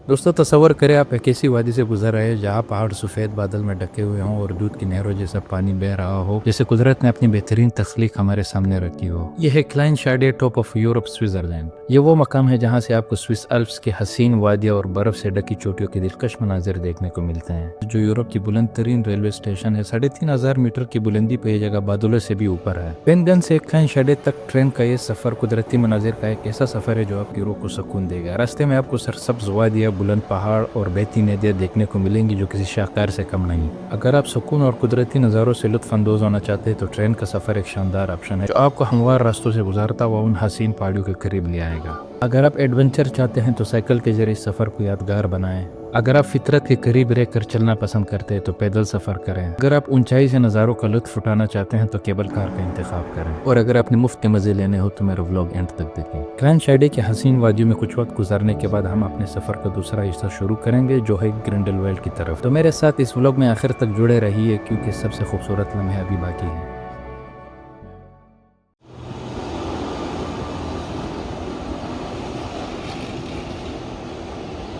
दोस्तों तसव्वुर करें आप एक ऐसी वादी से गुजर रहे हैं जहाँ पहाड़ सफ़ेद बादल में ढके हुए हों और दूध की नहरों जैसा पानी बह रहा हो, जैसे कुदरत ने अपनी बेहतरीन तख्लीक हमारे सामने रखी हो। यह है क्लाइनशाइडे, टॉप ऑफ यूरोप, स्विट्जरलैंड। ये वो मकाम है जहाँ से आपको स्विस अल्प्स की हसीन वादियाँ और बर्फ से ढकी चोटियों के दिलकश मनाजिर देखने को मिलते हैं। जो यूरोप की बुलंद तरीन रेलवे स्टेशन है, 3,500 मीटर की बुलंदी पर यह जगह बादलों से भी ऊपर है। वेनगन से क्लाइनशाइडे तक ट्रेन का ये सफर कुदरती मनाजिर का एक ऐसा सफर है जो आपकी रूह को सुकून देगा। रास्ते में आपको सरसब्ज वादियाँ, बुलंद पहाड़ और बहती नदियाँ देखने को मिलेंगी जो किसी शाहकार से कम नहीं। अगर आप सुकून और कुदरती नज़ारों से लुत्फ अंदोज होना चाहते हैं तो ट्रेन का सफ़र एक शानदार ऑप्शन है जो आपको हमवार रास्तों से गुजारता हुआ उन हसीन पहाड़ियों के करीब ले आएगा। अगर आप एडवेंचर चाहते हैं तो साइकिल के जरिए सफ़र को यादगार बनाएं। अगर आप फितरत के करीब रहकर चलना पसंद करते हैं तो पैदल सफ़र करें। अगर आप ऊंचाई से नज़ारों का लुत्फ उठाना चाहते हैं तो केबल कार का इंतखाब करें। और अगर अपने मुफ्त के मज़े लेने हो तो मेरा व्लॉग एंड तक देखें। क्लाइनशाइडे के हसीन वादियों में कुछ वक्त गुजारने के बाद हम अपने सफ़र का दूसरा हिस्सा शुरू करेंगे जो है ग्रिंडलवेल्ड की तरफ। तो मेरे साथ इस व्लॉग में आखिर तक जुड़े रहिए क्योंकि सबसे खूबसूरत लम्हे अभी बाकी हैं।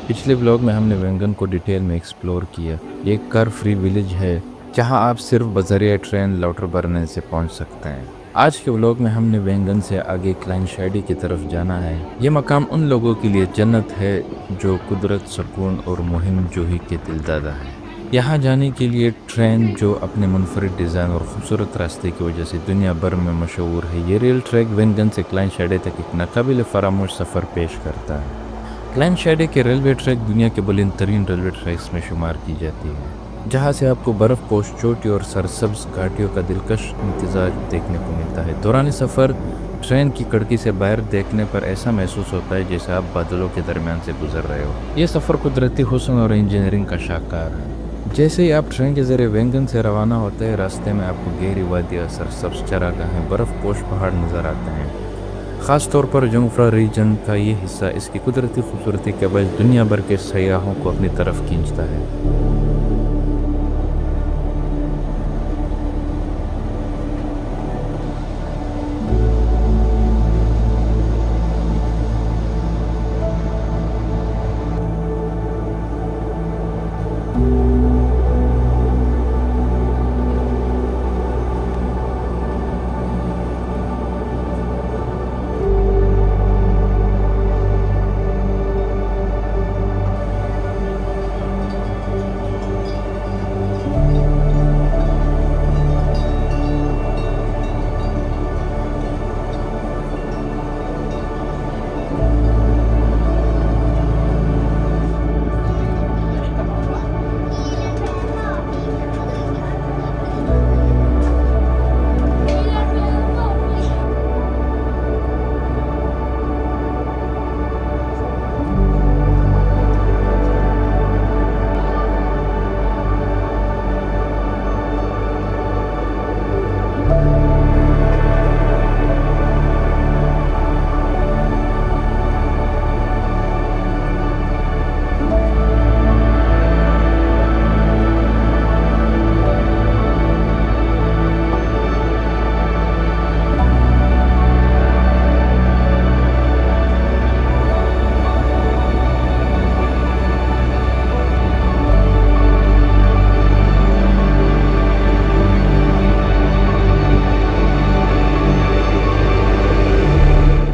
पिछले व्लॉग में हमने वेंगन को डिटेल में एक्सप्लोर किया। ये एक कार फ्री विलेज है जहां आप सिर्फ बजरिया ट्रेन लाउटरबर्न से पहुंच सकते हैं। आज के व्लॉग में हमने वेंगन से आगे क्लाइनशाइडे की तरफ जाना है। ये मकाम उन लोगों के लिए जन्नत है जो कुदरत, सुकून और मुहिम जोही के दिलदादा है। यहाँ जाने के लिए ट्रेन जो अपने मुनफरिद डिज़ाइन और खूबसूरत रास्ते की वजह से दुनिया भर में मशहूर है। ये रेल ट्रैक वेंगन से क्लाइनशाइडे तक एक नाकाबिल फरामोश सफ़र पेश करता है। क्लाइनशाइडे के रेलवे ट्रैक दुनिया के बुलंद तरीन रेलवे ट्रैक्स में शुमार की जाती है, जहाँ से आपको बर्फ़ पोश चोटी और सरसब्ज घाटियों का दिलकश इंतज़ार देखने को मिलता है। दौरान सफ़र ट्रेन की खिड़की से बाहर देखने पर ऐसा महसूस होता है जैसे आप बादलों के दरमियान से गुजर रहे हो। ये सफ़र कुदरती हुस्न और इंजीनियरिंग का शाहकार है। जैसे ही आप ट्रेन के ज़रिए वेंगन से रवाना होते हैं, रास्ते में आपको गहरी वादियाँ, सरसब्ज चरागाहें, बर्फ़ पोश पहाड़ नज़र आते हैं। ख़ास तौर पर जंगफ्रा रीजन का ये हिस्सा इसकी कुदरती खूबसूरती के बायस दुनिया भर के सयाहों को अपनी तरफ खींचता है।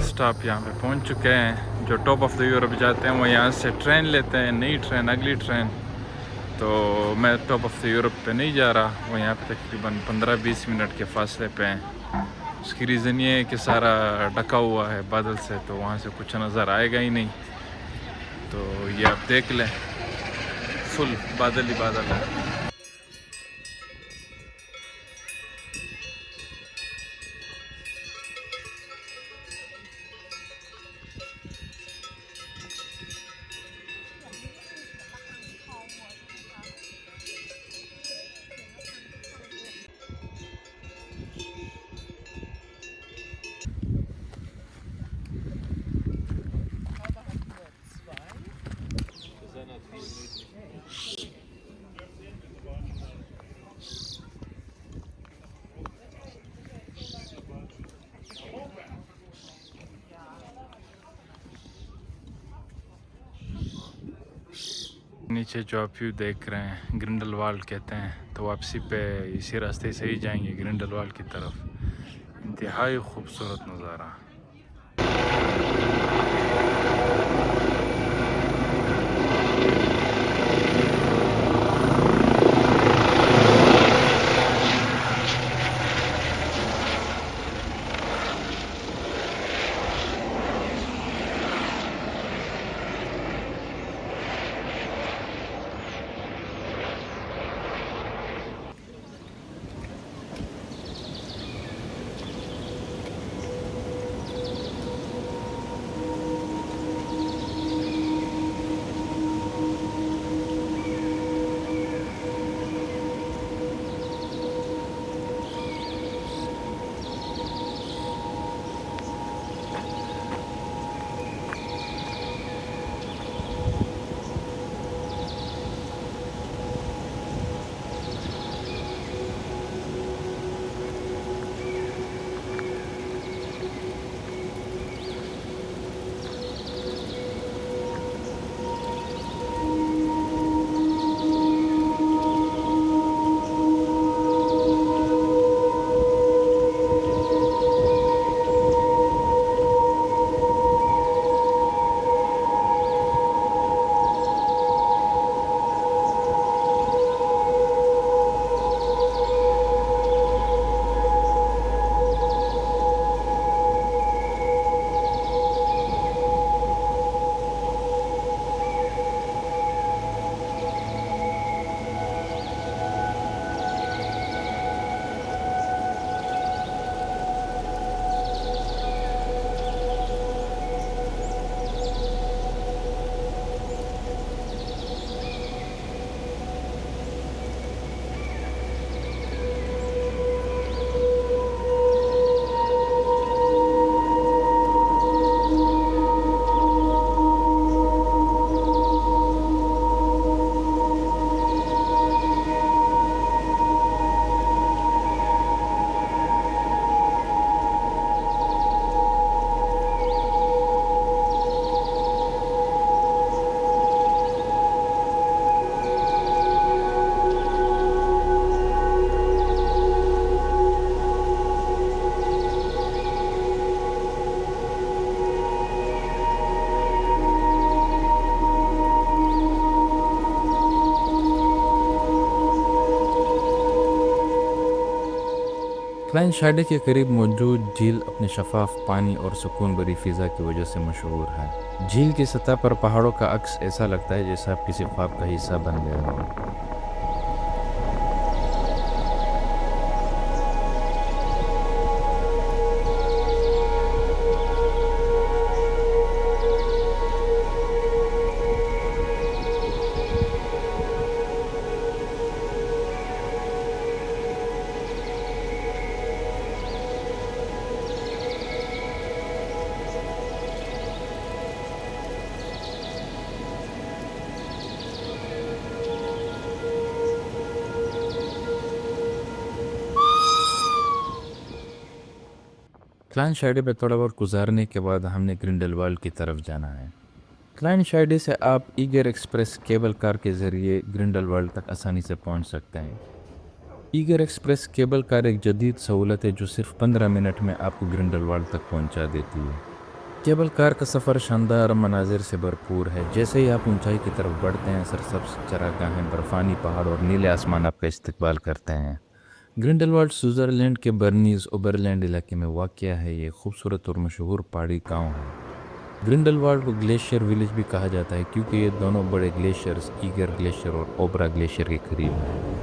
स्टॉप यहाँ पे पहुँच चुके हैं। जो टॉप ऑफ द यूरोप जाते हैं वो यहाँ से ट्रेन लेते हैं, नई ट्रेन, अगली ट्रेन। तो मैं टॉप ऑफ द यूरोप पे नहीं जा रहा, वो यहाँ पे तकरीबन 15-20 मिनट के फासले पे हैं। उसकी रीज़न ये है कि सारा ढका हुआ है बादल से, तो वहाँ से कुछ नज़र आएगा ही नहीं। तो ये आप देख लें, फुल बादल ही बादल है। नीचे जो आप व्यू देख रहे हैं ग्रिंडलवाल्ड कहते हैं, तो वापसी पे इसी रास्ते से ही जाएंगे ग्रिंडलवाल्ड की तरफ। इंतहाई खूबसूरत नज़ारा। क्लाइन शाडे के करीब मौजूद झील अपने शफाफ पानी और सुकून भरी फिजा की वजह से मशहूर है। झील की सतह पर पहाड़ों का अक्स ऐसा लगता है जैसे आप किसी ख्वाब का हिस्सा बन गए हो। क्लाइन शाइडे पे थोड़ा बहुत गुजारने के बाद हमने ग्रिंडलवाल्ड की तरफ जाना है। क्लाइन शाइडे से आप ईगर एक्सप्रेस केबल कार के ज़रिए ग्रिंडलवाल्ड तक आसानी से पहुंच सकते हैं। ईगर एक्सप्रेस केबल कार एक जदीद सहूलत है जो सिर्फ 15 मिनट में आपको ग्रिंडलवाल्ड तक पहुंचा देती है। केबल कार का सफ़र शानदार मनाजिर से भरपूर है। जैसे ही आप ऊंचाई की तरफ बढ़ते हैं, सरसब्ज चरागाहें, बर्फानी पहाड़ और नीले आसमान आपका इस्तकबाल करते हैं। ग्रिंडलवाल्ड स्विट्ज़रलैंड के बर्नीज़ ओबरलैंड इलाके में वाक़या है। ये खूबसूरत और मशहूर पहाड़ी गांव है। ग्रिंडलवाल्ड को ग्लेशियर विलेज भी कहा जाता है क्योंकि ये दोनों बड़े ग्लेशियर्स ईगर ग्लेशियर और ओबरा ग्लेशियर के करीब हैं।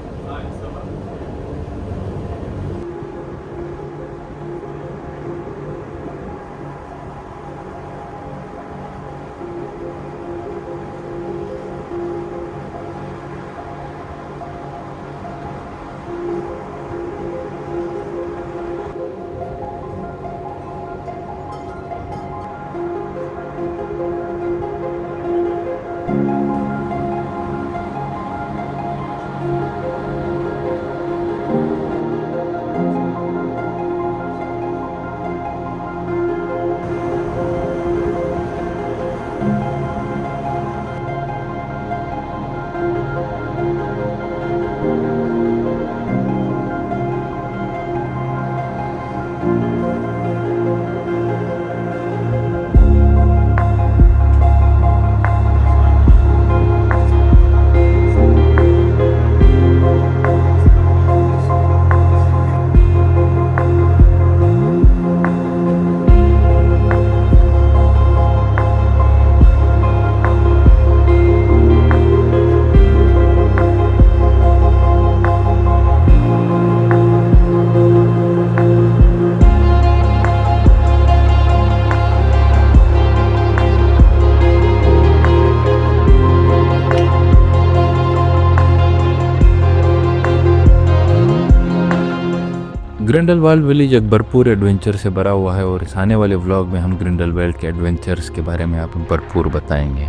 ग्रिंडलवाल्ड विलेज एक भरपूर एडवेंचर से भरा हुआ है और इस आने वाले व्लॉग में हम ग्रिंडलवाल्ड के एडवेंचर्स के बारे में आपको भरपूर बताएंगे।